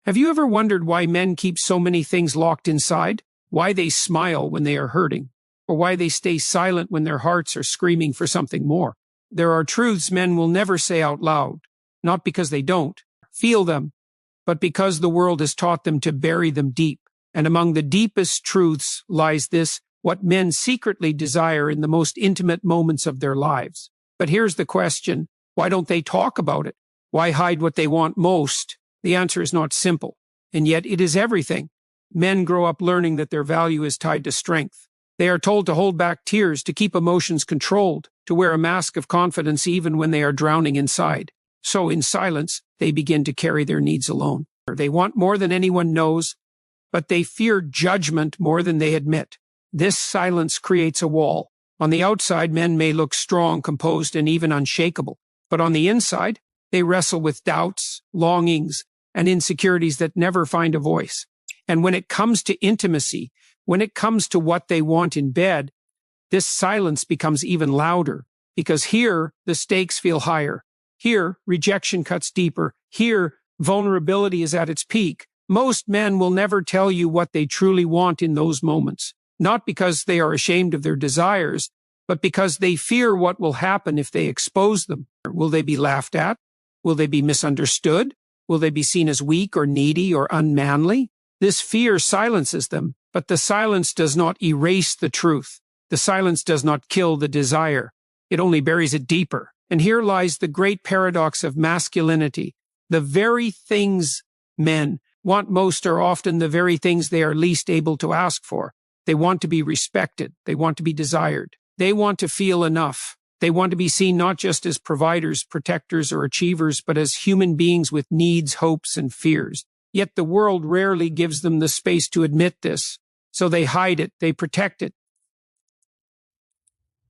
Have you ever wondered why men keep so many things locked inside? Why they smile when they are hurting? Or why they stay silent when their hearts are screaming for something more? There are truths men will never say out loud, not because they don't feel them, but because the world has taught them to bury them deep. And among the deepest truths lies this: what men secretly desire in the most intimate moments of their lives. But here's the question: why don't they talk about it? Why hide what they want most? The answer is not simple, and yet it is everything. Men grow up learning that their value is tied to strength. They are told to hold back tears, to keep emotions controlled, to wear a mask of confidence even when they are drowning inside. So in silence, they begin to carry their needs alone. They want more than anyone knows, but they fear judgment more than they admit. This silence creates a wall. On the outside, men may look strong, composed, and even unshakable. But on the inside, they wrestle with doubts, longings, and insecurities that never find a voice. And when it comes to intimacy, when it comes to what they want in bed, this silence becomes even louder, because here the stakes feel higher. Here, rejection cuts deeper. Here, vulnerability is at its peak. Most men will never tell you what they truly want in those moments, not because they are ashamed of their desires, but because they fear what will happen if they expose them. Will they be laughed at? Will they be misunderstood? Will they be seen as weak or needy or unmanly? This fear silences them, but the silence does not erase the truth. The silence does not kill the desire. It only buries it deeper. And here lies the great paradox of masculinity. The very things men want most are often the very things they are least able to ask for. They want to be respected. They want to be desired. They want to feel enough. They want to be seen not just as providers, protectors, or achievers, but as human beings with needs, hopes, and fears. Yet the world rarely gives them the space to admit this. So they hide it, they protect it,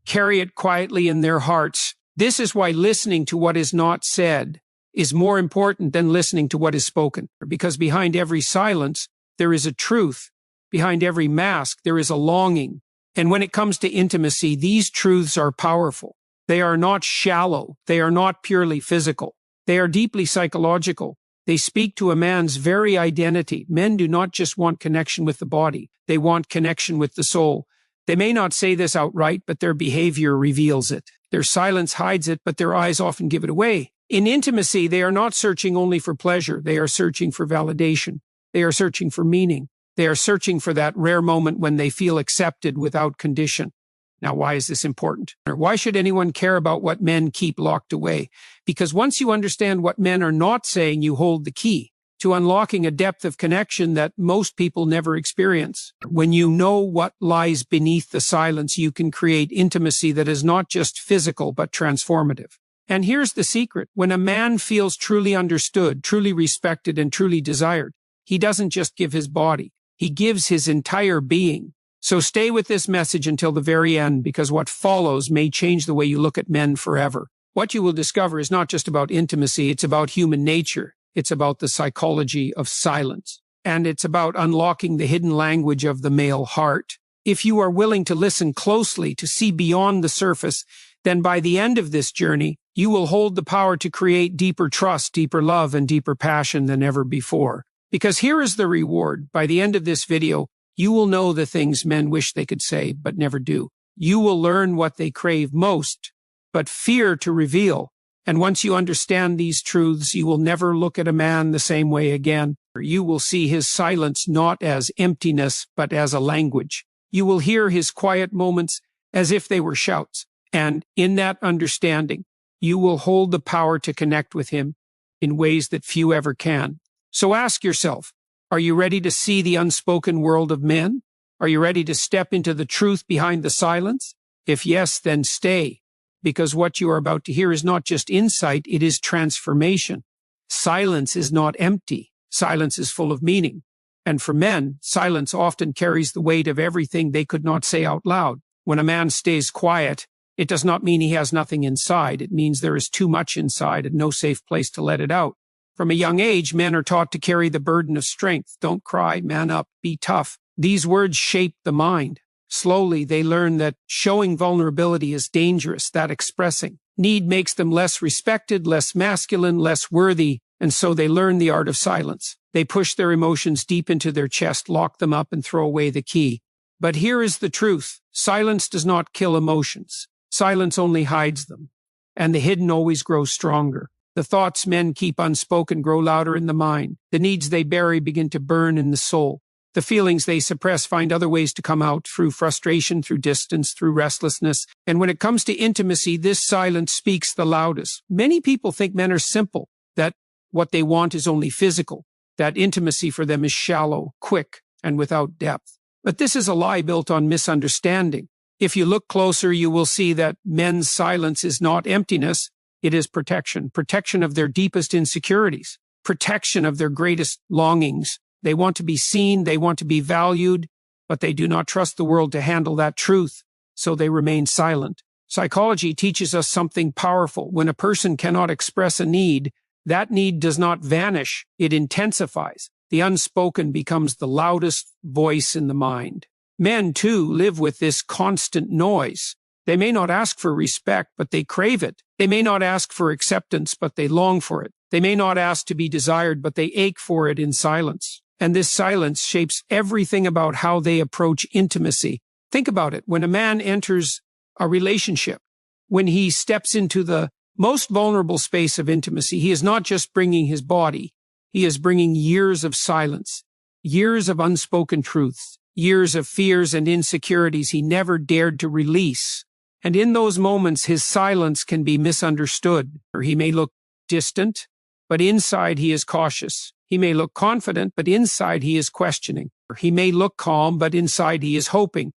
carry it quietly in their hearts. This is why listening to what is not said is more important than listening to what is spoken. Because behind every silence, there is a truth. Behind every mask, there is a longing. And when it comes to intimacy, these truths are powerful. They are not shallow. They are not purely physical. They are deeply psychological. They speak to a man's very identity. Men do not just want connection with the body. They want connection with the soul. They may not say this outright, but their behavior reveals it. Their silence hides it, but their eyes often give it away. In intimacy, they are not searching only for pleasure. They are searching for validation. They are searching for meaning. They are searching for that rare moment when they feel accepted without condition. Now, why is this important? Or why should anyone care about what men keep locked away? Because once you understand what men are not saying, you hold the key to unlocking a depth of connection that most people never experience. When you know what lies beneath the silence, you can create intimacy that is not just physical, but transformative. And here's the secret. When a man feels truly understood, truly respected, and truly desired, he doesn't just give his body. He gives his entire being. So stay with this message until the very end, because what follows may change the way you look at men forever. What you will discover is not just about intimacy, it's about human nature. It's about the psychology of silence. And it's about unlocking the hidden language of the male heart. If you are willing to listen closely, to see beyond the surface, then by the end of this journey, you will hold the power to create deeper trust, deeper love, and deeper passion than ever before. Because here is the reward. By the end of this video, you will know the things men wish they could say, but never do. You will learn what they crave most, but fear to reveal. And once you understand these truths, you will never look at a man the same way again. You will see his silence not as emptiness, but as a language. You will hear his quiet moments as if they were shouts. And in that understanding, you will hold the power to connect with him in ways that few ever can. So ask yourself, are you ready to see the unspoken world of men? Are you ready to step into the truth behind the silence? If yes, then stay, because what you are about to hear is not just insight, it is transformation. Silence is not empty. Silence is full of meaning. And for men, silence often carries the weight of everything they could not say out loud. When a man stays quiet, it does not mean he has nothing inside. It means there is too much inside and no safe place to let it out. From a young age, men are taught to carry the burden of strength. Don't cry, man up, be tough. These words shape the mind. Slowly, they learn that showing vulnerability is dangerous, that expressing need makes them less respected, less masculine, less worthy, and so they learn the art of silence. They push their emotions deep into their chest, lock them up, and throw away the key. But here is the truth. Silence does not kill emotions. Silence only hides them. And the hidden always grows stronger. The thoughts men keep unspoken grow louder in the mind. The needs they bury begin to burn in the soul. The feelings they suppress find other ways to come out, through frustration, through distance, through restlessness. And when it comes to intimacy, this silence speaks the loudest. Many people think men are simple, that what they want is only physical, that intimacy for them is shallow, quick, and without depth. But this is a lie built on misunderstanding. If you look closer, you will see that men's silence is not emptiness, it is protection. Protection of their deepest insecurities, protection of their greatest longings. They want to be seen, they want to be valued, but they do not trust the world to handle that truth, so they remain silent. Psychology teaches us something powerful. When a person cannot express a need, that need does not vanish, it intensifies. The unspoken becomes the loudest voice in the mind. Men, too, live with this constant noise. They may not ask for respect, but they crave it. They may not ask for acceptance, but they long for it. They may not ask to be desired, but they ache for it in silence. And this silence shapes everything about how they approach intimacy. Think about it. When a man enters a relationship, when he steps into the most vulnerable space of intimacy, he is not just bringing his body. He is bringing years of silence, years of unspoken truths, years of fears and insecurities he never dared to release. And in those moments, his silence can be misunderstood, or he may look distant, but inside he is cautious. He may look confident, but inside he is questioning. Or he may look calm, but inside he is hoping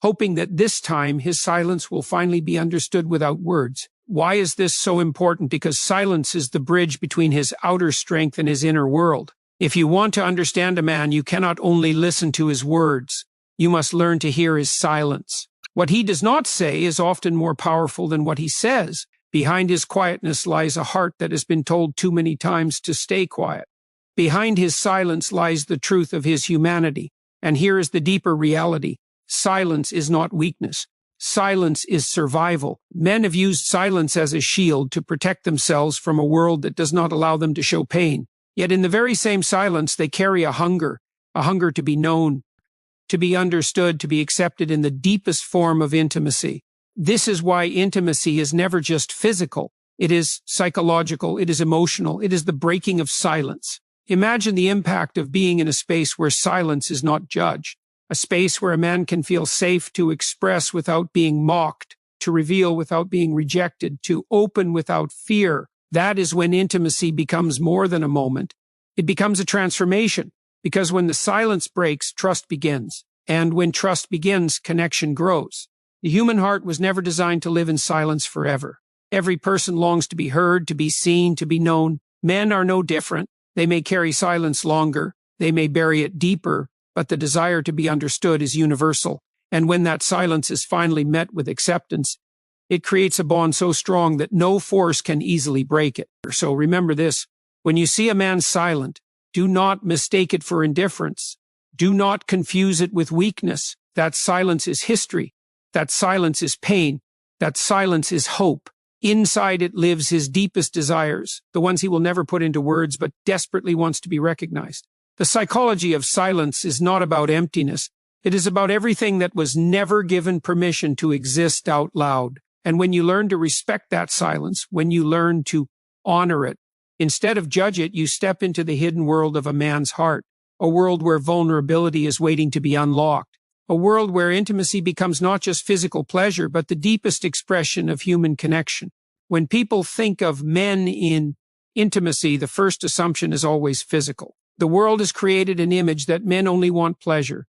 that this time his silence will finally be understood without words. Why is this so important? Because silence is the bridge between his outer strength and his inner world. If you want to understand a man, you cannot only listen to his words. You must learn to hear his silence. What he does not say is often more powerful than what he says. Behind his quietness lies a heart that has been told too many times to stay quiet. Behind his silence lies the truth of his humanity. And here is the deeper reality. Silence is not weakness. Silence is survival. Men have used silence as a shield to protect themselves from a world that does not allow them to show pain. Yet in the very same silence, they carry a hunger to be known, to be understood, to be accepted in the deepest form of intimacy. This is why intimacy is never just physical. It is psychological, it is emotional, it is the breaking of silence. Imagine the impact of being in a space where silence is not judged, a space where a man can feel safe to express without being mocked, to reveal without being rejected, to open without fear. That is when intimacy becomes more than a moment. It becomes a transformation, because when the silence breaks, trust begins. And when trust begins, connection grows. The human heart was never designed to live in silence forever. Every person longs to be heard, to be seen, to be known. Men are no different. They may carry silence longer. They may bury it deeper, but the desire to be understood is universal. And when that silence is finally met with acceptance, it creates a bond so strong that no force can easily break it. So remember this, when you see a man silent, do not mistake it for indifference. Do not confuse it with weakness. That silence is history. That silence is pain. That silence is hope. Inside it lives his deepest desires, the ones he will never put into words but desperately wants to be recognized. The psychology of silence is not about emptiness. It is about everything that was never given permission to exist out loud. And when you learn to respect that silence, when you learn to honor it, instead of judge it, you step into the hidden world of a man's heart, a world where vulnerability is waiting to be unlocked, a world where intimacy becomes not just physical pleasure, but the deepest expression of human connection. When people think of men in intimacy, the first assumption is always physical. The world has created an image that men only want pleasure,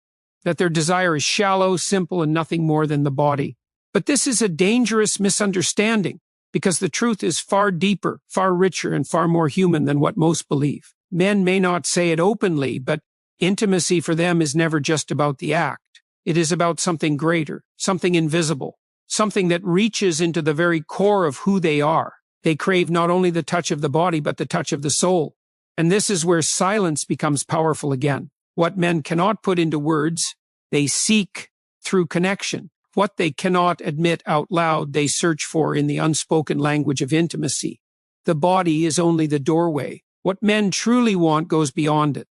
that their desire is shallow, simple, and nothing more than the body. But this is a dangerous misunderstanding, because the truth is far deeper, far richer, and far more human than what most believe. Men may not say it openly, but intimacy for them is never just about the act. It is about something greater, something invisible, something that reaches into the very core of who they are. They crave not only the touch of the body, but the touch of the soul. And this is where silence becomes powerful again. What men cannot put into words, they seek through connection. What they cannot admit out loud, they search for in the unspoken language of intimacy. The body is only the doorway. What men truly want goes beyond it.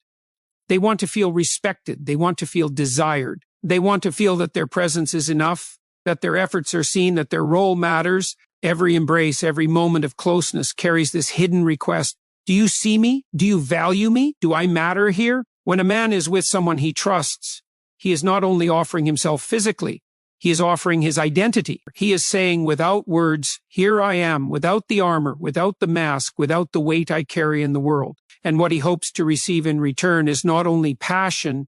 They want to feel respected. They want to feel desired. They want to feel that their presence is enough, that their efforts are seen, that their role matters. Every embrace, every moment of closeness carries this hidden request. Do you see me? Do you value me? Do I matter here? When a man is with someone he trusts, he is not only offering himself physically, he is offering his identity. He is saying without words, here I am, without the armor, without the mask, without the weight I carry in the world. And what he hopes to receive in return is not only passion,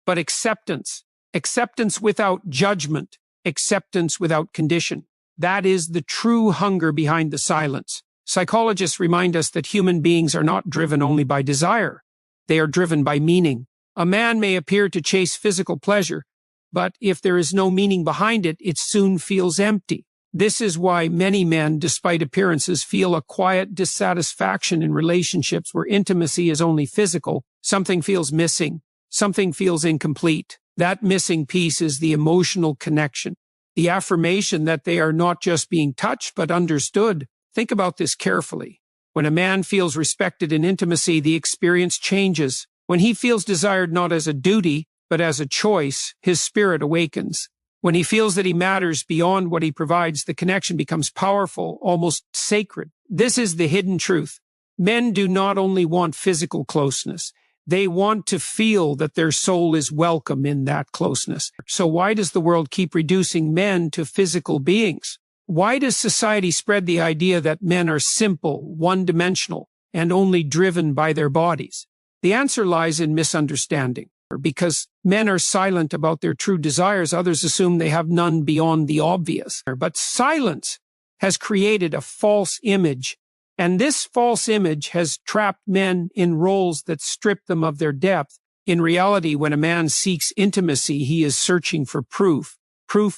but acceptance. Acceptance without judgment. Acceptance without condition. That is the true hunger behind the silence. Psychologists remind us that human beings are not driven only by desire. They are driven by meaning. A man may appear to chase physical pleasure, but if there is no meaning behind it, it soon feels empty. This is why many men, despite appearances, feel a quiet dissatisfaction in relationships where intimacy is only physical. Something feels missing. Something feels incomplete. That missing piece is the emotional connection, the affirmation that they are not just being touched, but understood. Think about this carefully. When a man feels respected in intimacy, the experience changes. When he feels desired not as a duty, but as a choice, his spirit awakens. When he feels that he matters beyond what he provides, the connection becomes powerful, almost sacred. This is the hidden truth. Men do not only want physical closeness, they want to feel that their soul is welcome in that closeness. So why does the world keep reducing men to physical beings? Why does society spread the idea that men are simple, one-dimensional, and only driven by their bodies? The answer lies in misunderstanding. Because men are silent about their true desires, others assume they have none beyond the obvious. But silence has created a false image, and this false image has trapped men in roles that strip them of their depth. In reality, when a man seeks intimacy, he is searching for proof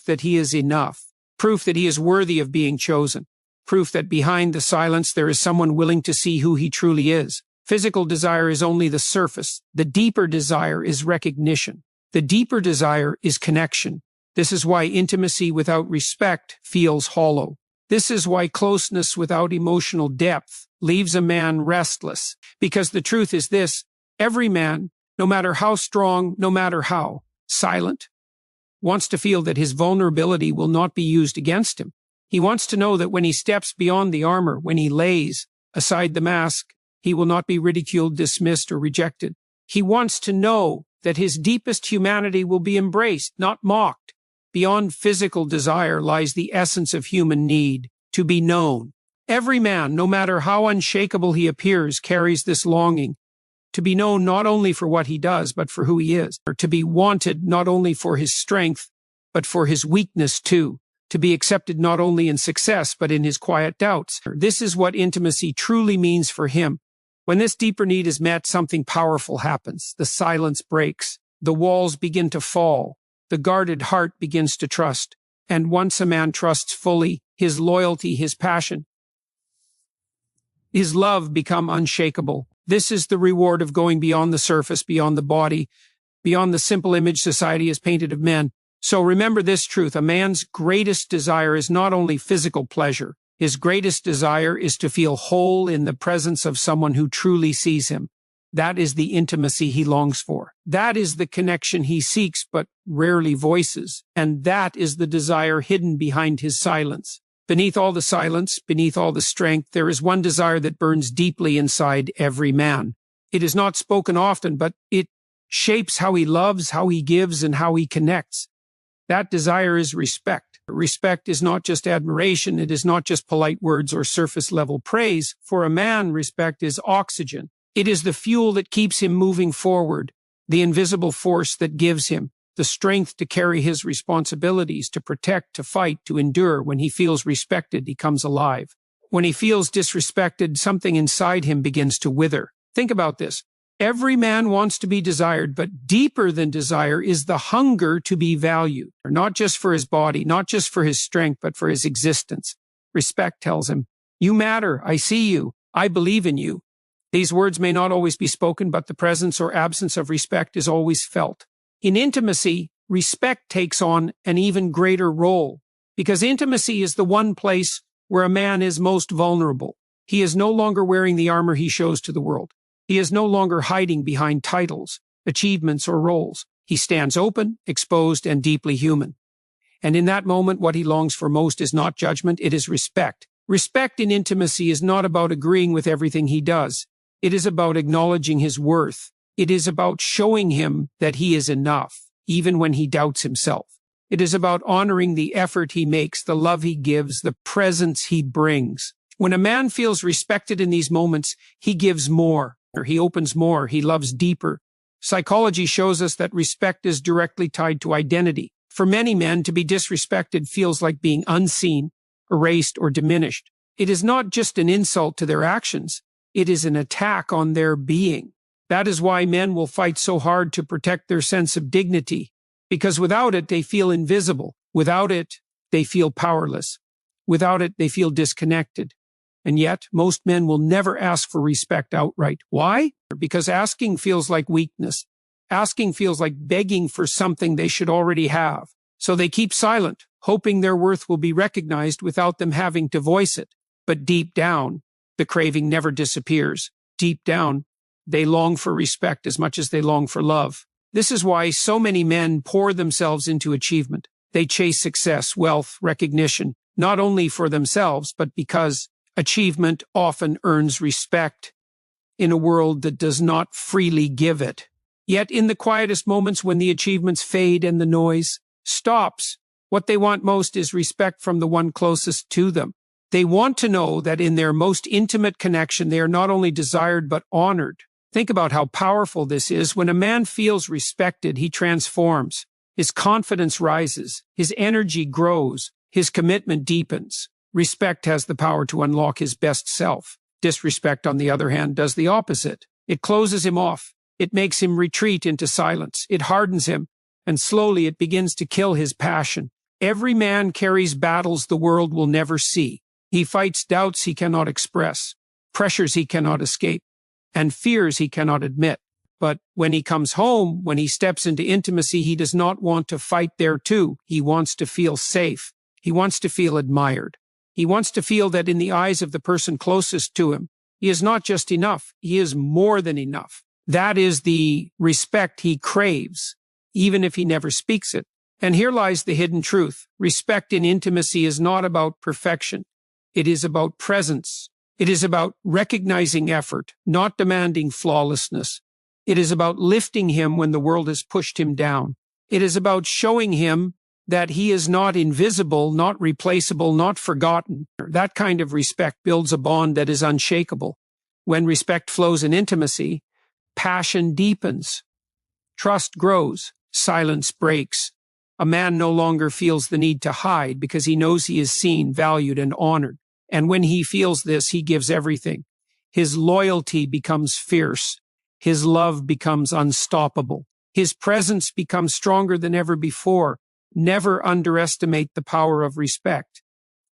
that he is enough, proof that he is worthy of being chosen, proof that behind the silence there is someone willing to see who he truly is. Physical desire is only the surface. The deeper desire is recognition. The deeper desire is connection. This is why intimacy without respect feels hollow. This is why closeness without emotional depth leaves a man restless. Because the truth is this, every man, no matter how strong, no matter how silent, wants to feel that his vulnerability will not be used against him. He wants to know that when he steps beyond the armor, when he lays aside the mask, he will not be ridiculed, dismissed, or rejected. He wants to know that his deepest humanity will be embraced, not mocked. Beyond physical desire lies the essence of human need, to be known. Every man, no matter how unshakable he appears, carries this longing, to be known not only for what he does, but for who he is, or to be wanted not only for his strength, but for his weakness too, to be accepted not only in success, but in his quiet doubts. This is what intimacy truly means for him. When this deeper need is met, something powerful happens. The silence breaks. The walls begin to fall. The guarded heart begins to trust. And once a man trusts fully, his loyalty, his passion, his love become unshakable. This is the reward of going beyond the surface, beyond the body, beyond the simple image society has painted of men. So remember this truth. A man's greatest desire is not only physical pleasure. His greatest desire is to feel whole in the presence of someone who truly sees him. That is the intimacy he longs for. That is the connection he seeks but rarely voices. And that is the desire hidden behind his silence. Beneath all the silence, beneath all the strength, there is one desire that burns deeply inside every man. It is not spoken often, but it shapes how he loves, how he gives, and how he connects. That desire is respect. Respect is not just admiration. It is not just polite words or surface-level praise. For a man, respect is oxygen. It is the fuel that keeps him moving forward, the invisible force that gives him the strength to carry his responsibilities, to protect, to fight, to endure. When he feels respected, he comes alive. When he feels disrespected, something inside him begins to wither. Think about this. Every man wants to be desired, but deeper than desire is the hunger to be valued, not just for his body, not just for his strength, but for his existence. Respect tells him, you matter, I see you, I believe in you. These words may not always be spoken, but the presence or absence of respect is always felt. In intimacy, respect takes on an even greater role, because intimacy is the one place where a man is most vulnerable. He is no longer wearing the armor he shows to the world. He is no longer hiding behind titles, achievements, or roles. He stands open, exposed, and deeply human. And in that moment, what he longs for most is not judgment, it is respect. Respect in intimacy is not about agreeing with everything he does. It is about acknowledging his worth. It is about showing him that he is enough, even when he doubts himself. It is about honoring the effort he makes, the love he gives, the presence he brings. When a man feels respected in these moments, he gives more, or he opens more, he loves deeper. Psychology shows us that respect is directly tied to identity. For many men, to be disrespected feels like being unseen, erased, or diminished. It is not just an insult to their actions, it is an attack on their being. That is why men will fight so hard to protect their sense of dignity, because without it, they feel invisible. Without it, they feel powerless. Without it, they feel disconnected. And yet, most men will never ask for respect outright. Why? Because asking feels like weakness. Asking feels like begging for something they should already have. So they keep silent, hoping their worth will be recognized without them having to voice it. But deep down, the craving never disappears. Deep down, they long for respect as much as they long for love. This is why so many men pour themselves into achievement. They chase success, wealth, recognition, not only for themselves, but because achievement often earns respect in a world that does not freely give it. Yet in the quietest moments when the achievements fade and the noise stops, what they want most is respect from the one closest to them. They want to know that in their most intimate connection, they are not only desired but honored. Think about how powerful this is. When a man feels respected, he transforms. His confidence rises. His energy grows. His commitment deepens. Respect has the power to unlock his best self. Disrespect, on the other hand, does the opposite. It closes him off. It makes him retreat into silence. It hardens him, and slowly it begins to kill his passion. Every man carries battles the world will never see. He fights doubts he cannot express, pressures he cannot escape, and fears he cannot admit. But when he comes home, when he steps into intimacy, he does not want to fight there too. He wants to feel safe. He wants to feel admired. He wants to feel that in the eyes of the person closest to him, he is not just enough, he is more than enough. That is the respect he craves, even if he never speaks it. And here lies the hidden truth. Respect in intimacy is not about perfection. It is about presence. It is about recognizing effort, not demanding flawlessness. It is about lifting him when the world has pushed him down. It is about showing him that he is not invisible, not replaceable, not forgotten. That kind of respect builds a bond that is unshakable. When respect flows in intimacy, passion deepens, trust grows, silence breaks. A man no longer feels the need to hide because he knows he is seen, valued, and honored. And when he feels this, he gives everything. His loyalty becomes fierce. His love becomes unstoppable. His presence becomes stronger than ever before. Never underestimate the power of respect.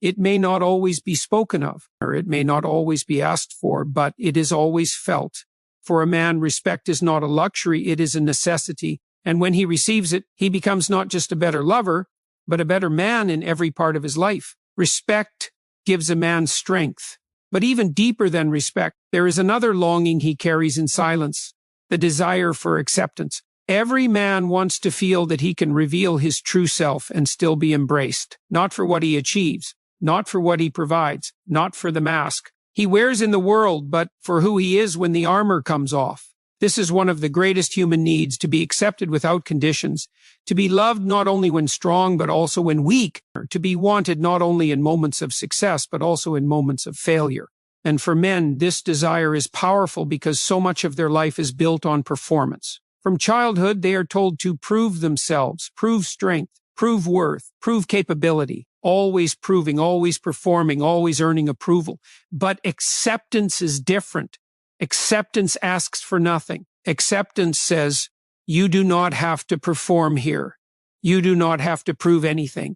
It may not always be spoken of, or it may not always be asked for, but it is always felt. For a man, respect is not a luxury, it is a necessity. And when he receives it, he becomes not just a better lover, but a better man in every part of his life. Respect gives a man strength. But even deeper than respect, there is another longing he carries in silence, the desire for acceptance. Every man wants to feel that he can reveal his true self and still be embraced, not for what he achieves, not for what he provides, not for the mask he wears in the world, but for who he is when the armor comes off. This is one of the greatest human needs, to be accepted without conditions, to be loved not only when strong, but also when weak, to be wanted not only in moments of success, but also in moments of failure. And for men, this desire is powerful because so much of their life is built on performance. From childhood, they are told to prove themselves, prove strength, prove worth, prove capability, always proving, always performing, always earning approval. But acceptance is different. Acceptance asks for nothing. Acceptance says, you do not have to perform here. You do not have to prove anything.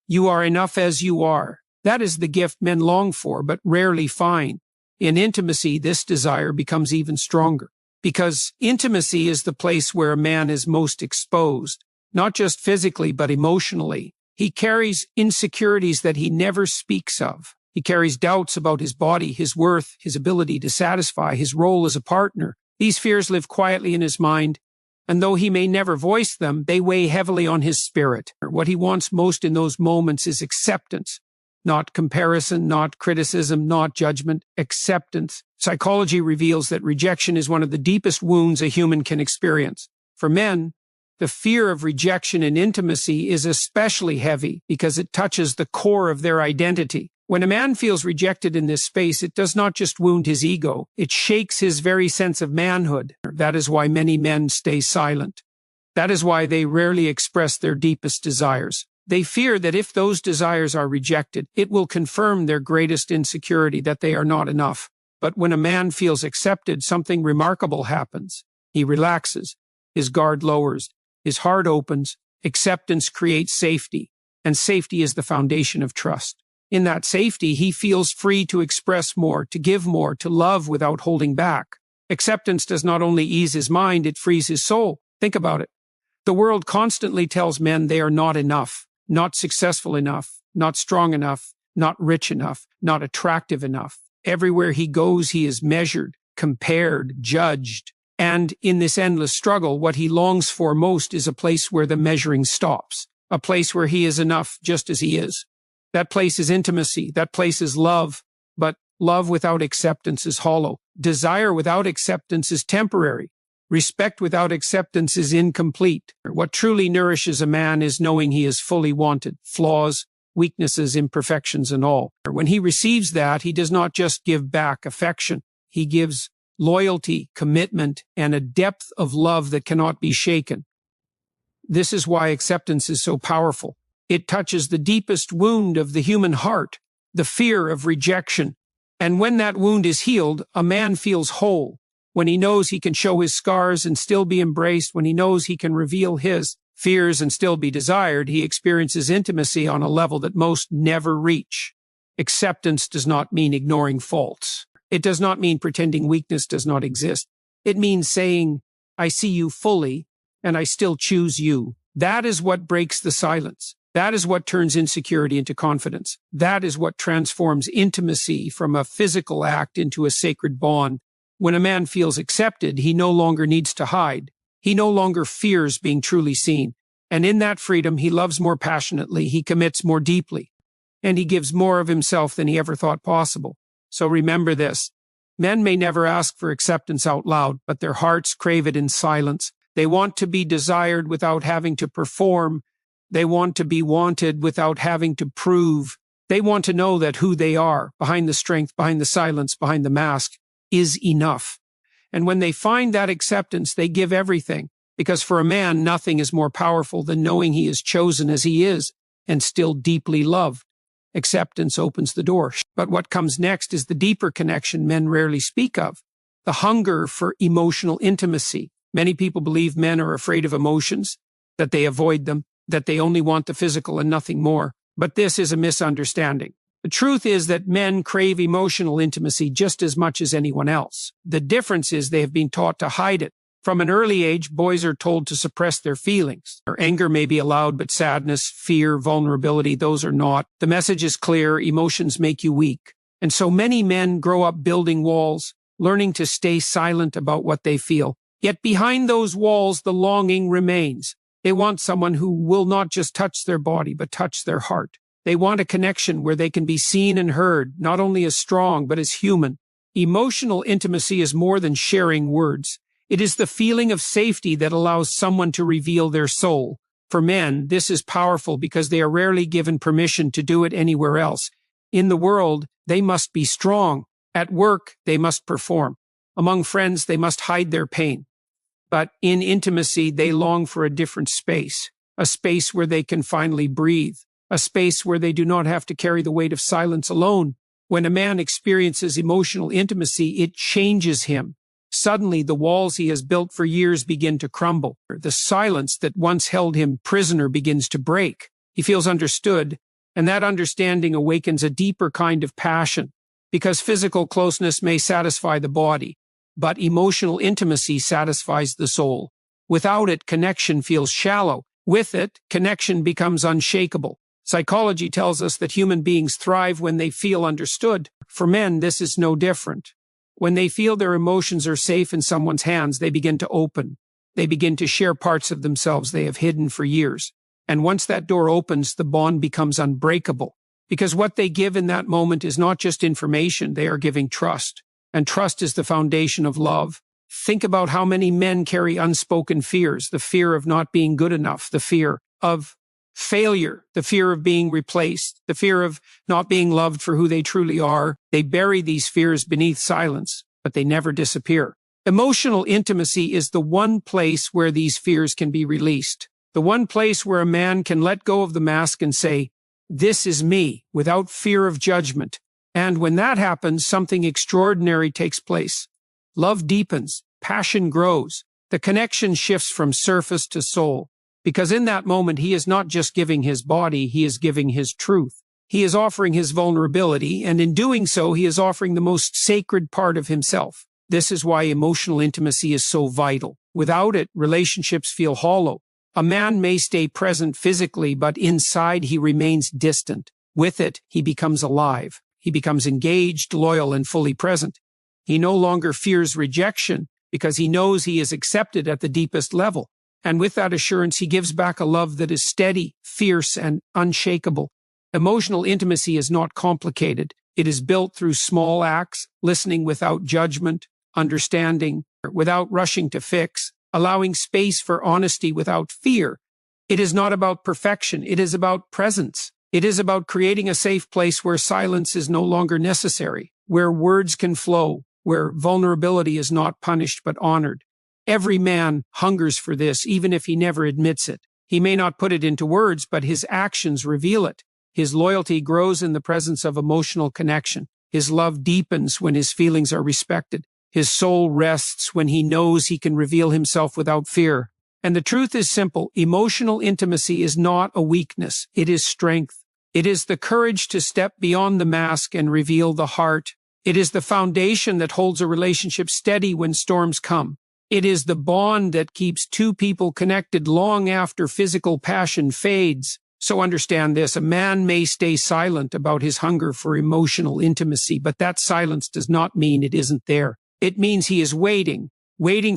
You are enough as you are. That is the gift men long for, but rarely find. In intimacy, this desire becomes even stronger, because intimacy is the place where a man is most exposed, not just physically, but emotionally. He carries insecurities that he never speaks of. He carries doubts about his body, his worth, his ability to satisfy, his role as a partner. These fears live quietly in his mind, and though he may never voice them, they weigh heavily on his spirit. What he wants most in those moments is acceptance. Not comparison, not criticism, not judgment, acceptance. Psychology reveals that rejection is one of the deepest wounds a human can experience. For men, the fear of rejection in intimacy is especially heavy because it touches the core of their identity. When a man feels rejected in this space, it does not just wound his ego, it shakes his very sense of manhood. That is why many men stay silent. That is why they rarely express their deepest desires. They fear that if those desires are rejected, it will confirm their greatest insecurity, that they are not enough. But when a man feels accepted, something remarkable happens. He relaxes, his guard lowers, his heart opens, acceptance creates safety, and safety is the foundation of trust. In that safety, he feels free to express more, to give more, to love without holding back. Acceptance does not only ease his mind, it frees his soul. Think about it. The world constantly tells men they are not enough, not successful enough, not strong enough, not rich enough, not attractive enough. Everywhere he goes, he is measured, compared, judged. And in this endless struggle, what he longs for most is a place where the measuring stops, a place where he is enough just as he is. That place is intimacy. That place is love. But love without acceptance is hollow. Desire without acceptance is temporary. Respect without acceptance is incomplete. What truly nourishes a man is knowing he is fully wanted, flaws, weaknesses, imperfections, and all. When he receives that, he does not just give back affection. He gives loyalty, commitment, and a depth of love that cannot be shaken. This is why acceptance is so powerful. It touches the deepest wound of the human heart, the fear of rejection. And when that wound is healed, a man feels whole. When he knows he can show his scars and still be embraced, when he knows he can reveal his fears and still be desired, he experiences intimacy on a level that most never reach. Acceptance does not mean ignoring faults. It does not mean pretending weakness does not exist. It means saying, I see you fully, and I still choose you. That is what breaks the silence. That is what turns insecurity into confidence. That is what transforms intimacy from a physical act into a sacred bond. When a man feels accepted, he no longer needs to hide. He no longer fears being truly seen. And in that freedom, he loves more passionately, he commits more deeply, and he gives more of himself than he ever thought possible. So remember this. Men may never ask for acceptance out loud, but their hearts crave it in silence. They want to be desired without having to perform. They want to be wanted without having to prove. They want to know that who they are, behind the strength, behind the silence, behind the mask, is enough. And when they find that acceptance, they give everything. Because for a man, nothing is more powerful than knowing he is chosen as he is and still deeply loved. Acceptance opens the door. But what comes next is the deeper connection men rarely speak of, the hunger for emotional intimacy. Many people believe men are afraid of emotions, that they avoid them, that they only want the physical and nothing more. But this is a misunderstanding. The truth is that men crave emotional intimacy just as much as anyone else. The difference is they have been taught to hide it. From an early age, boys are told to suppress their feelings. Their anger may be allowed, but sadness, fear, vulnerability, those are not. The message is clear: emotions make you weak. And so many men grow up building walls, learning to stay silent about what they feel. Yet behind those walls, the longing remains. They want someone who will not just touch their body, but touch their heart. They want a connection where they can be seen and heard, not only as strong, but as human. Emotional intimacy is more than sharing words. It is the feeling of safety that allows someone to reveal their soul. For men, this is powerful because they are rarely given permission to do it anywhere else. In the world, they must be strong. At work, they must perform. Among friends, they must hide their pain. But in intimacy, they long for a different space, a space where they can finally breathe, a space where they do not have to carry the weight of silence alone. When a man experiences emotional intimacy, it changes him. Suddenly, the walls he has built for years begin to crumble. The silence that once held him prisoner begins to break. He feels understood, and that understanding awakens a deeper kind of passion, because physical closeness may satisfy the body, but emotional intimacy satisfies the soul. Without it, connection feels shallow. With it, connection becomes unshakable. Psychology tells us that human beings thrive when they feel understood. For men, this is no different. When they feel their emotions are safe in someone's hands, they begin to open. They begin to share parts of themselves they have hidden for years. And once that door opens, the bond becomes unbreakable. Because what they give in that moment is not just information, they are giving trust. And trust is the foundation of love. Think about how many men carry unspoken fears, the fear of not being good enough, the fear of failure, the fear of being replaced, the fear of not being loved for who they truly are. They bury these fears beneath silence, but they never disappear. Emotional intimacy is the one place where these fears can be released. The one place where a man can let go of the mask and say, "This is me," without fear of judgment. And when that happens, something extraordinary takes place. Love deepens, passion grows, the connection shifts from surface to soul. Because in that moment, he is not just giving his body, he is giving his truth. He is offering his vulnerability, and in doing so, he is offering the most sacred part of himself. This is why emotional intimacy is so vital. Without it, relationships feel hollow. A man may stay present physically, but inside he remains distant. With it, he becomes alive. He becomes engaged, loyal, and fully present. He no longer fears rejection because he knows he is accepted at the deepest level. And with that assurance, he gives back a love that is steady, fierce, and unshakable. Emotional intimacy is not complicated. It is built through small acts, listening without judgment, understanding without rushing to fix, allowing space for honesty without fear. It is not about perfection. It is about presence. It is about creating a safe place where silence is no longer necessary, where words can flow, where vulnerability is not punished but honored. Every man hungers for this, even if he never admits it. He may not put it into words, but his actions reveal it. His loyalty grows in the presence of emotional connection. His love deepens when his feelings are respected. His soul rests when he knows he can reveal himself without fear. And the truth is simple. Emotional intimacy is not a weakness. It is strength. It is the courage to step beyond the mask and reveal the heart. It is the foundation that holds a relationship steady when storms come. It is the bond that keeps two people connected long after physical passion fades. So understand this, a man may stay silent about his hunger for emotional intimacy, but that silence does not mean it isn't there. It means he is waiting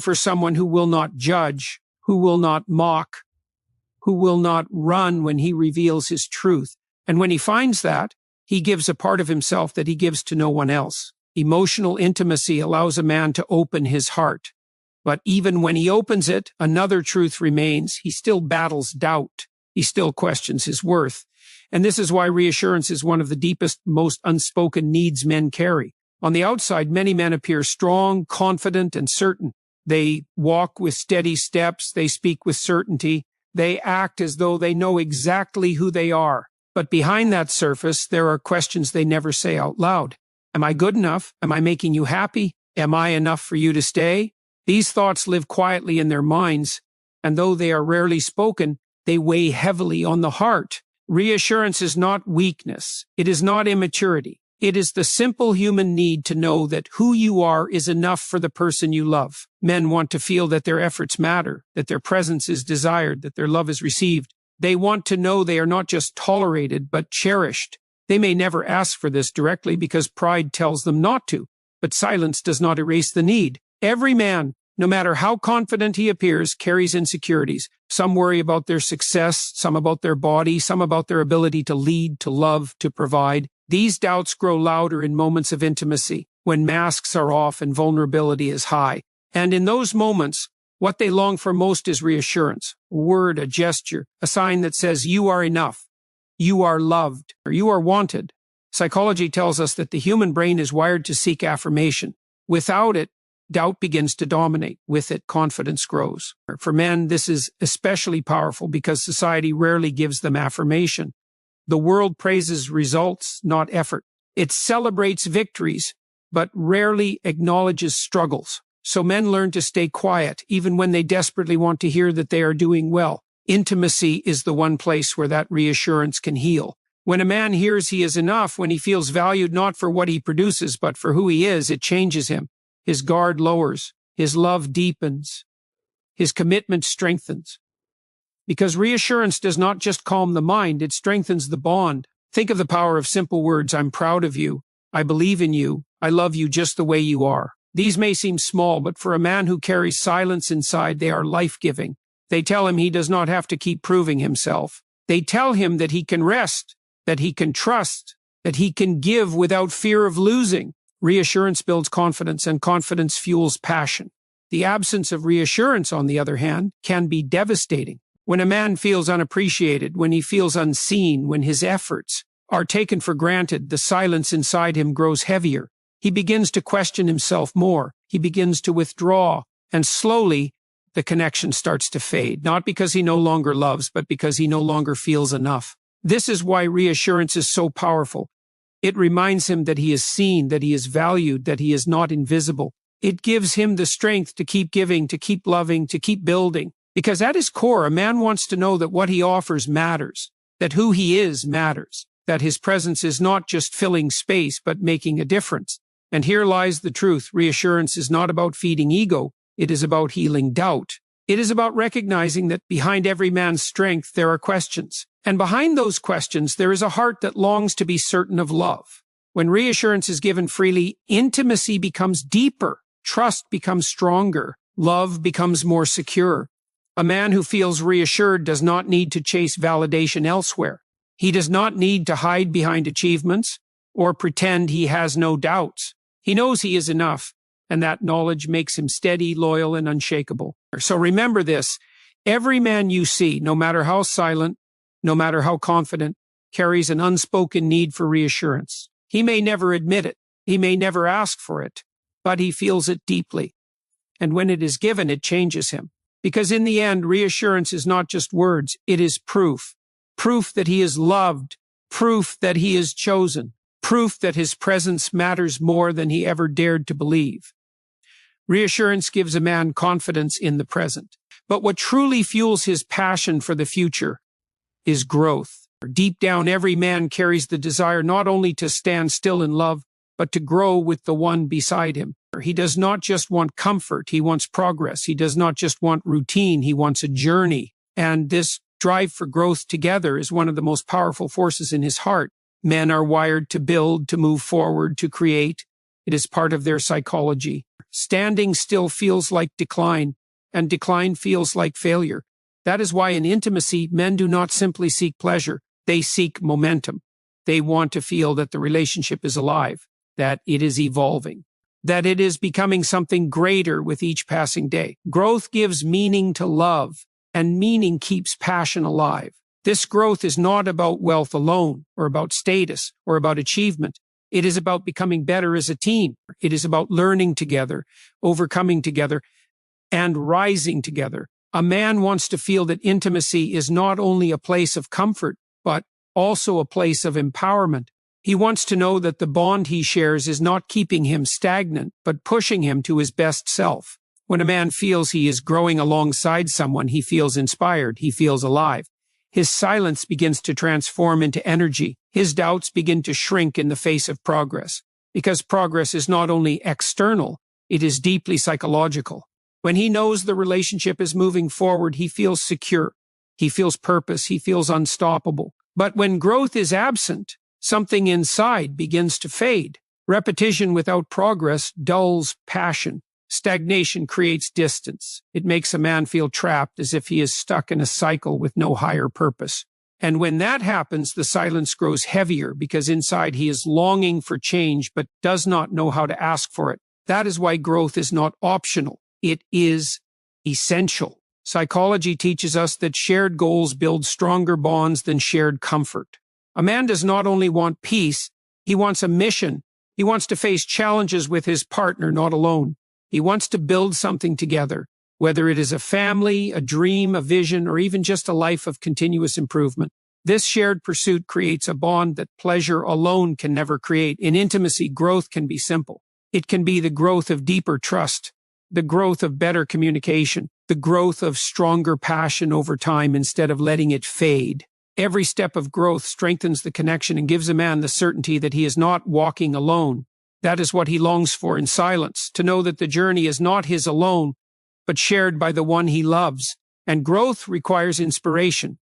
for someone who will not judge, who will not mock, who will not run when he reveals his truth. And when he finds that, he gives a part of himself that he gives to no one else. Emotional intimacy allows a man to open his heart. But even when he opens it, another truth remains. He still battles doubt. He still questions his worth. And this is why reassurance is one of the deepest, most unspoken needs men carry. On the outside, many men appear strong, confident, and certain. They walk with steady steps. They speak with certainty. They act as though they know exactly who they are. But behind that surface, there are questions they never say out loud. Am I good enough? Am I making you happy? Am I enough for you to stay? These thoughts live quietly in their minds, and though they are rarely spoken, they weigh heavily on the heart. Reassurance is not weakness. It is not immaturity. It is the simple human need to know that who you are is enough for the person you love. Men want to feel that their efforts matter, that their presence is desired, that their love is received. They want to know they are not just tolerated, but cherished. They may never ask for this directly because pride tells them not to, but silence does not erase the need. Every man, no matter how confident he appears, carries insecurities. Some worry about their success, some about their body, some about their ability to lead, to love, to provide. These doubts grow louder in moments of intimacy, when masks are off and vulnerability is high. And in those moments, what they long for most is reassurance, a word, a gesture, a sign that says you are enough, you are loved, or you are wanted. Psychology tells us that the human brain is wired to seek affirmation. Without it, doubt begins to dominate. With it, confidence grows. For men, this is especially powerful because society rarely gives them affirmation. The world praises results, not effort. It celebrates victories, but rarely acknowledges struggles. So men learn to stay quiet, even when they desperately want to hear that they are doing well. Intimacy is the one place where that reassurance can heal. When a man hears he is enough, when he feels valued not for what he produces, but for who he is, it changes him. His guard lowers, his love deepens, his commitment strengthens. Because reassurance does not just calm the mind, it strengthens the bond. Think of the power of simple words: I'm proud of you, I believe in you, I love you just the way you are. These may seem small, but for a man who carries silence inside, they are life-giving. They tell him he does not have to keep proving himself. They tell him that he can rest, that he can trust, that he can give without fear of losing. Reassurance builds confidence, and confidence fuels passion. The absence of reassurance, on the other hand, can be devastating. When a man feels unappreciated, when he feels unseen, when his efforts are taken for granted, the silence inside him grows heavier. He begins to question himself more. He begins to withdraw, and slowly the connection starts to fade, not because he no longer loves, but because he no longer feels enough. This is why reassurance is so powerful. It reminds him that he is seen, that he is valued, that he is not invisible. It gives him the strength to keep giving, to keep loving, to keep building. Because at his core, a man wants to know that what he offers matters, that who he is matters, that his presence is not just filling space, but making a difference. And here lies the truth. Reassurance is not about feeding ego. It is about healing doubt. It is about recognizing that behind every man's strength, there are questions. And behind those questions, there is a heart that longs to be certain of love. When reassurance is given freely, intimacy becomes deeper, trust becomes stronger, love becomes more secure. A man who feels reassured does not need to chase validation elsewhere. He does not need to hide behind achievements or pretend he has no doubts. He knows he is enough, and that knowledge makes him steady, loyal, and unshakable. So remember this: every man you see, no matter how silent, no matter how confident, carries an unspoken need for reassurance. He may never admit it, he may never ask for it, but he feels it deeply. And when it is given, it changes him. Because in the end, reassurance is not just words, it is proof. Proof that he is loved, proof that he is chosen, proof that his presence matters more than he ever dared to believe. Reassurance gives a man confidence in the present. But what truly fuels his passion for the future is growth. Deep down, every man carries the desire not only to stand still in love, but to grow with the one beside him. He does not just want comfort, he wants progress. He does not just want routine, he wants a journey. And this drive for growth together is one of the most powerful forces in his heart. Men are wired to build, to move forward, to create. It is part of their psychology. Standing still feels like decline, and decline feels like failure. That is why in intimacy, men do not simply seek pleasure. They seek momentum. They want to feel that the relationship is alive, that it is evolving, that it is becoming something greater with each passing day. Growth gives meaning to love, and meaning keeps passion alive. This growth is not about wealth alone, or about status, or about achievement. It is about becoming better as a team. It is about learning together, overcoming together, and rising together. A man wants to feel that intimacy is not only a place of comfort, but also a place of empowerment. He wants to know that the bond he shares is not keeping him stagnant, but pushing him to his best self. When a man feels he is growing alongside someone, he feels inspired, he feels alive. His silence begins to transform into energy. His doubts begin to shrink in the face of progress. Because progress is not only external, it is deeply psychological. When he knows the relationship is moving forward, he feels secure. He feels purpose. He feels unstoppable. But when growth is absent, something inside begins to fade. Repetition without progress dulls passion. Stagnation creates distance. It makes a man feel trapped, as if he is stuck in a cycle with no higher purpose. And when that happens, the silence grows heavier because inside he is longing for change but does not know how to ask for it. That is why growth is not optional. It is essential. Psychology teaches us that shared goals build stronger bonds than shared comfort. A man does not only want peace, he wants a mission. He wants to face challenges with his partner, not alone. He wants to build something together, whether it is a family, a dream, a vision, or even just a life of continuous improvement. This shared pursuit creates a bond that pleasure alone can never create. In intimacy, growth can be simple. It can be the growth of deeper trust, the growth of better communication, the growth of stronger passion over time instead of letting it fade. Every step of growth strengthens the connection and gives a man the certainty that he is not walking alone. That is what he longs for in silence, to know that the journey is not his alone, but shared by the one he loves. And growth requires inspiration.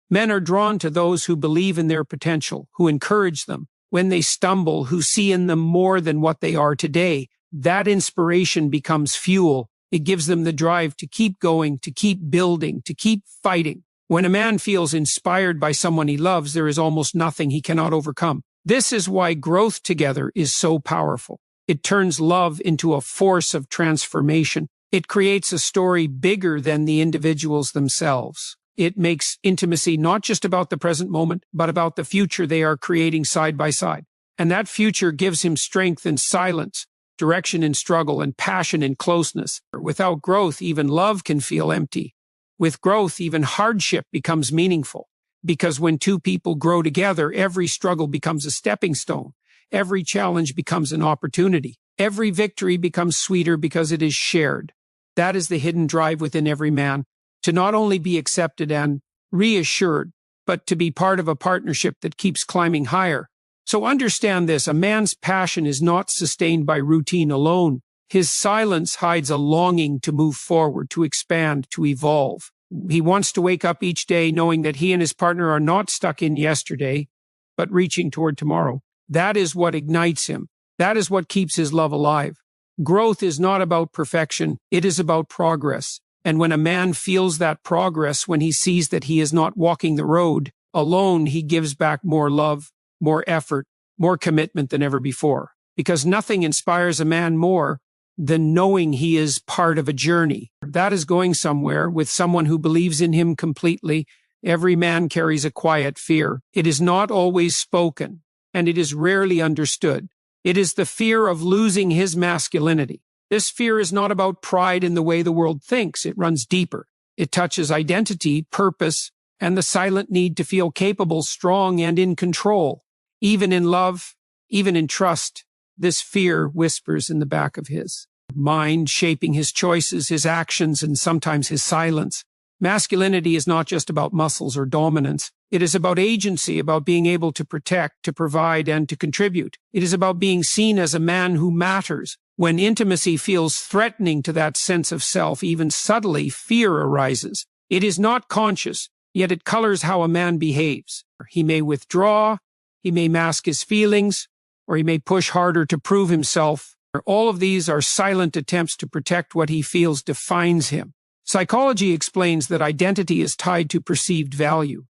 Men are drawn to those who believe in their potential, who encourage them when they stumble, who see in them more than what they are today. That inspiration becomes fuel. It gives them the drive to keep going, to keep building, to keep fighting. When a man feels inspired by someone he loves, there is almost nothing he cannot overcome. This is why growth together is so powerful. It turns love into a force of transformation. It creates a story bigger than the individuals themselves. It makes intimacy not just about the present moment, but about the future they are creating side by side. And that future gives him strength in silence, direction in struggle, and passion in closeness. Without growth, even love can feel empty. With growth, even hardship becomes meaningful. Because when two people grow together, every struggle becomes a stepping stone. Every challenge becomes an opportunity. Every victory becomes sweeter because it is shared. That is the hidden drive within every man, to not only be accepted and reassured, but to be part of a partnership that keeps climbing higher. So understand this, a man's passion is not sustained by routine alone. His silence hides a longing to move forward, to expand, to evolve. He wants to wake up each day knowing that he and his partner are not stuck in yesterday, but reaching toward tomorrow. That is what ignites him. That is what keeps his love alive. Growth is not about perfection. It is about progress. And when a man feels that progress, when he sees that he is not walking the road alone, he gives back more love, more effort, more commitment than ever before. Because nothing inspires a man more than knowing he is part of a journey. That is going somewhere with someone who believes in him completely. Every man carries a quiet fear. It is not always spoken, and it is rarely understood. It is the fear of losing his masculinity. This fear is not about pride in the way the world thinks. It runs deeper. It touches identity, purpose, and the silent need to feel capable, strong, and in control. Even in love, even in trust, this fear whispers in the back of his mind, shaping his choices, his actions, and sometimes his silence. Masculinity is not just about muscles or dominance. It is about agency, about being able to protect, to provide, and to contribute. It is about being seen as a man who matters. When intimacy feels threatening to that sense of self, even subtly, fear arises. It is not conscious, yet it colors how a man behaves. He may withdraw, he may mask his feelings, or he may push harder to prove himself. All of these are silent attempts to protect what he feels defines him. Psychology explains that identity is tied to perceived value.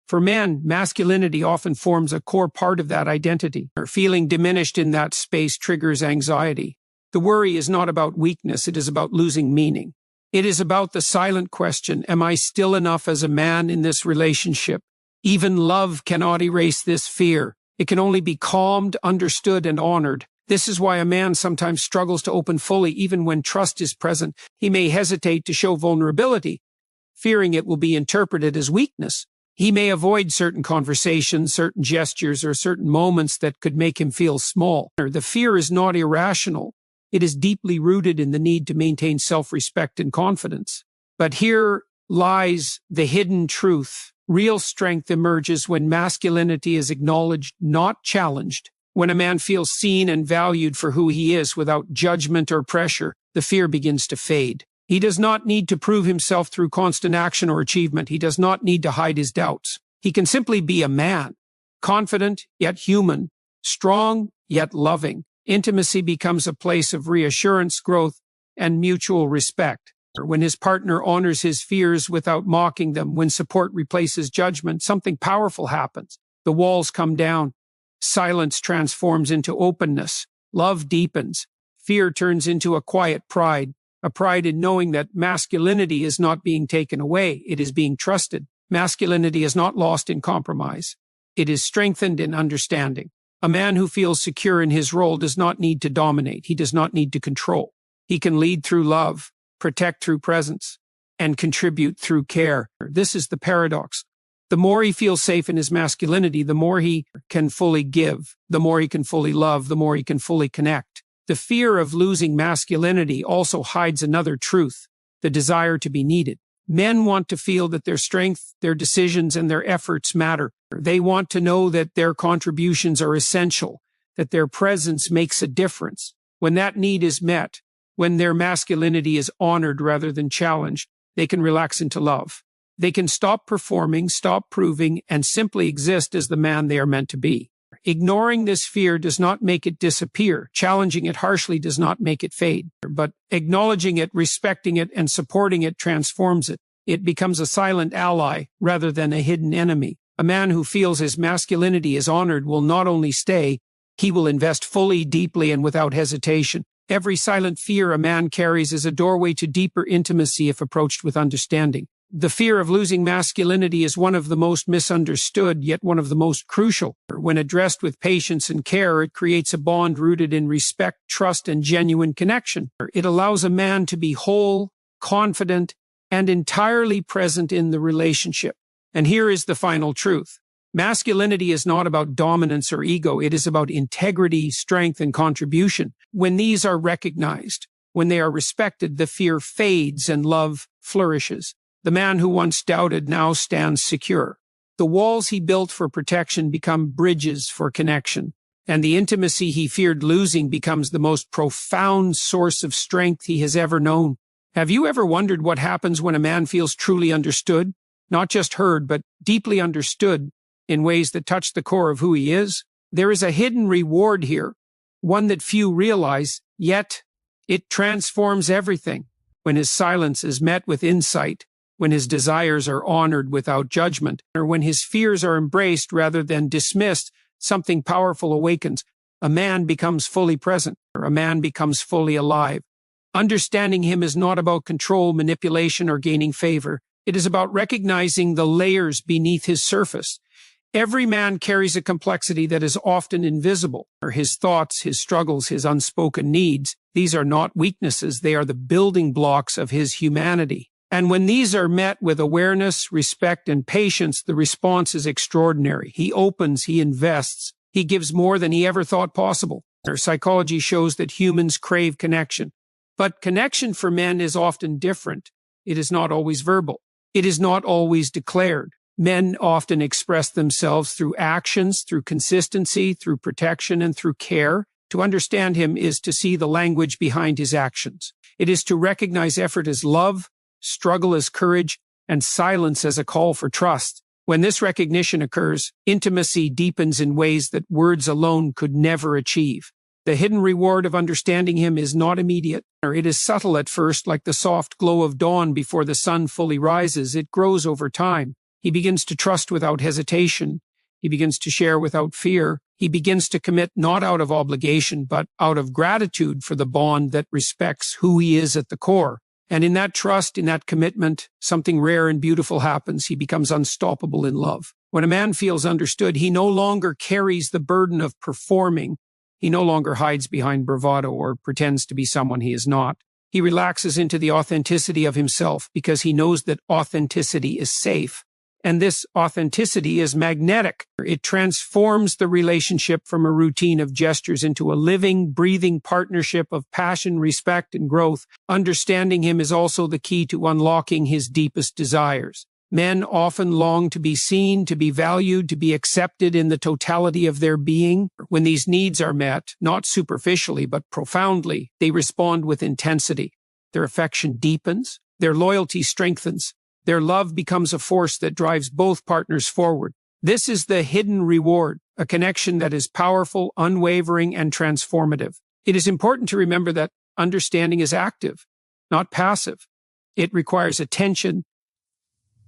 For men, masculinity often forms a core part of that identity. Feeling diminished in that space triggers anxiety. The worry is not about weakness, it is about losing meaning. It is about the silent question, am I still enough as a man in this relationship? Even love cannot erase this fear. It can only be calmed, understood, and honored. This is why a man sometimes struggles to open fully even when trust is present. He may hesitate to show vulnerability, fearing it will be interpreted as weakness. He may avoid certain conversations, certain gestures, or certain moments that could make him feel small. The fear is not irrational. It is deeply rooted in the need to maintain self-respect and confidence. But here lies the hidden truth. Real strength emerges when masculinity is acknowledged, not challenged. When a man feels seen and valued for who he is without judgment or pressure, the fear begins to fade. He does not need to prove himself through constant action or achievement. He does not need to hide his doubts. He can simply be a man, confident yet human, strong yet loving. Intimacy becomes a place of reassurance, growth, and mutual respect. When his partner honors his fears without mocking them, when support replaces judgment, something powerful happens. The walls come down. Silence transforms into openness. Love deepens. Fear turns into a quiet pride, a pride in knowing that masculinity is not being taken away. It is being trusted. Masculinity is not lost in compromise. It is strengthened in understanding. A man who feels secure in his role does not need to dominate. He does not need to control. He can lead through love, protect through presence, and contribute through care. This is the paradox. The more he feels safe in his masculinity, the more he can fully give, the more he can fully love, the more he can fully connect. The fear of losing masculinity also hides another truth, the desire to be needed. Men want to feel that their strength, their decisions, and their efforts matter. They want to know that their contributions are essential, that their presence makes a difference. When that need is met, when their masculinity is honored rather than challenged, they can relax into love. They can stop performing, stop proving, and simply exist as the man they are meant to be. Ignoring this fear does not make it disappear. Challenging it harshly does not make it fade. But acknowledging it, respecting it, and supporting it transforms it. It becomes a silent ally rather than a hidden enemy. A man who feels his masculinity is honored will not only stay, he will invest fully, deeply, and without hesitation. Every silent fear a man carries is a doorway to deeper intimacy if approached with understanding. The fear of losing masculinity is one of the most misunderstood, yet one of the most crucial. When addressed with patience and care, it creates a bond rooted in respect, trust, and genuine connection. It allows a man to be whole, confident, and entirely present in the relationship. And here is the final truth. Masculinity is not about dominance or ego. It is about integrity, strength, and contribution. When these are recognized, when they are respected, the fear fades and love flourishes. The man who once doubted now stands secure. The walls he built for protection become bridges for connection, and the intimacy he feared losing becomes the most profound source of strength he has ever known. Have you ever wondered what happens when a man feels truly understood? Not just heard, but deeply understood in ways that touch the core of who he is? There is a hidden reward here, one that few realize, yet it transforms everything. When his silence is met with insight, when his desires are honored without judgment, or when his fears are embraced rather than dismissed, something powerful awakens. A man becomes fully present, or a man becomes fully alive. Understanding him is not about control, manipulation, or gaining favor. It is about recognizing the layers beneath his surface. Every man carries a complexity that is often invisible, or his thoughts, his struggles, his unspoken needs. These are not weaknesses. They are the building blocks of his humanity. And when these are met with awareness, respect, and patience, the response is extraordinary. He opens, he invests, he gives more than he ever thought possible. Our psychology shows that humans crave connection. But connection for men is often different. It is not always verbal. It is not always declared. Men often express themselves through actions, through consistency, through protection, and through care. To understand him is to see the language behind his actions. It is to recognize effort as love, struggle as courage, and silence as a call for trust. When this recognition occurs, intimacy deepens in ways that words alone could never achieve. The hidden reward of understanding him is not immediate, or it is subtle at first, like the soft glow of dawn before the sun fully rises. It grows over time. He begins to trust without hesitation. He begins to share without fear. He begins to commit not out of obligation, but out of gratitude for the bond that respects who he is at the core. And in that trust, in that commitment, something rare and beautiful happens. He becomes unstoppable in love. When a man feels understood, he no longer carries the burden of performing. He no longer hides behind bravado or pretends to be someone he is not. He relaxes into the authenticity of himself because he knows that authenticity is safe. And this authenticity is magnetic. It transforms the relationship from a routine of gestures into a living, breathing partnership of passion, respect, and growth. Understanding him is also the key to unlocking his deepest desires. Men often long to be seen, to be valued, to be accepted in the totality of their being. When these needs are met, not superficially but profoundly, they respond with intensity. Their affection deepens, their loyalty strengthens. Their love becomes a force that drives both partners forward. This is the hidden reward, a connection that is powerful, unwavering, and transformative. It is important to remember that understanding is active, not passive. It requires attention,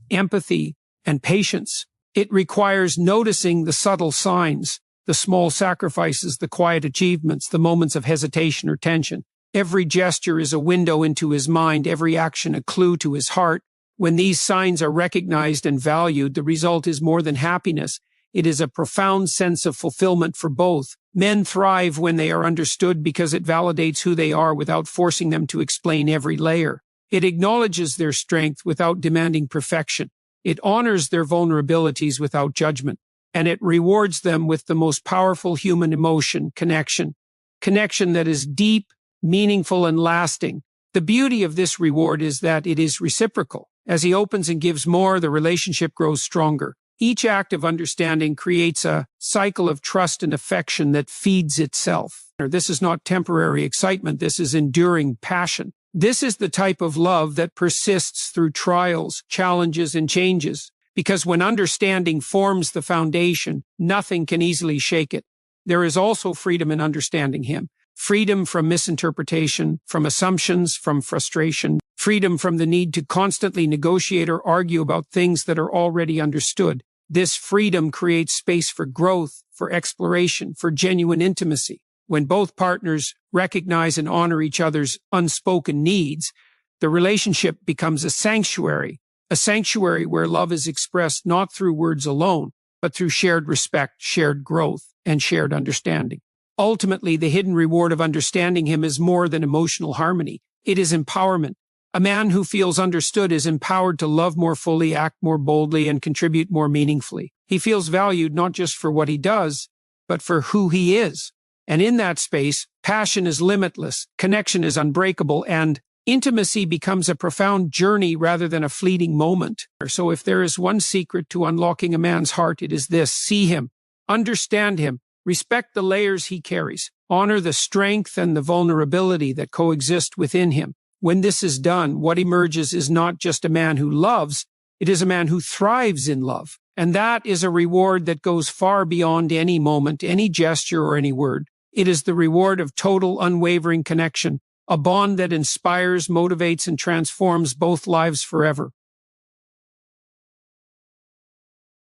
empathy, and patience. It requires noticing the subtle signs, the small sacrifices, the quiet achievements, the moments of hesitation or tension. Every gesture is a window into his mind, every action a clue to his heart. When these signs are recognized and valued, the result is more than happiness. It is a profound sense of fulfillment for both. Men thrive when they are understood because it validates who they are without forcing them to explain every layer. It acknowledges their strength without demanding perfection. It honors their vulnerabilities without judgment. And it rewards them with the most powerful human emotion, connection. Connection that is deep, meaningful, and lasting. The beauty of this reward is that it is reciprocal. As he opens and gives more, the relationship grows stronger. Each act of understanding creates a cycle of trust and affection that feeds itself. This is not temporary excitement. This is enduring passion. This is the type of love that persists through trials, challenges, and changes, because when understanding forms the foundation, nothing can easily shake it. There is also freedom in understanding him. Freedom from misinterpretation, from assumptions, from frustration, freedom from the need to constantly negotiate or argue about things that are already understood. This freedom creates space for growth, for exploration, for genuine intimacy. When both partners recognize and honor each other's unspoken needs, the relationship becomes a sanctuary where love is expressed not through words alone, but through shared respect, shared growth, and shared understanding. Ultimately, the hidden reward of understanding him is more than emotional harmony. It is empowerment. A man who feels understood is empowered to love more fully, act more boldly, and contribute more meaningfully. He feels valued not just for what he does, but for who he is. And in that space, passion is limitless, connection is unbreakable, and intimacy becomes a profound journey rather than a fleeting moment. So if there is one secret to unlocking a man's heart, it is this: see him, understand him, respect the layers he carries, honor the strength and the vulnerability that coexist within him. When this is done, what emerges is not just a man who loves, it is a man who thrives in love. And that is a reward that goes far beyond any moment, any gesture, or any word. It is the reward of total, unwavering connection, a bond that inspires, motivates, and transforms both lives forever.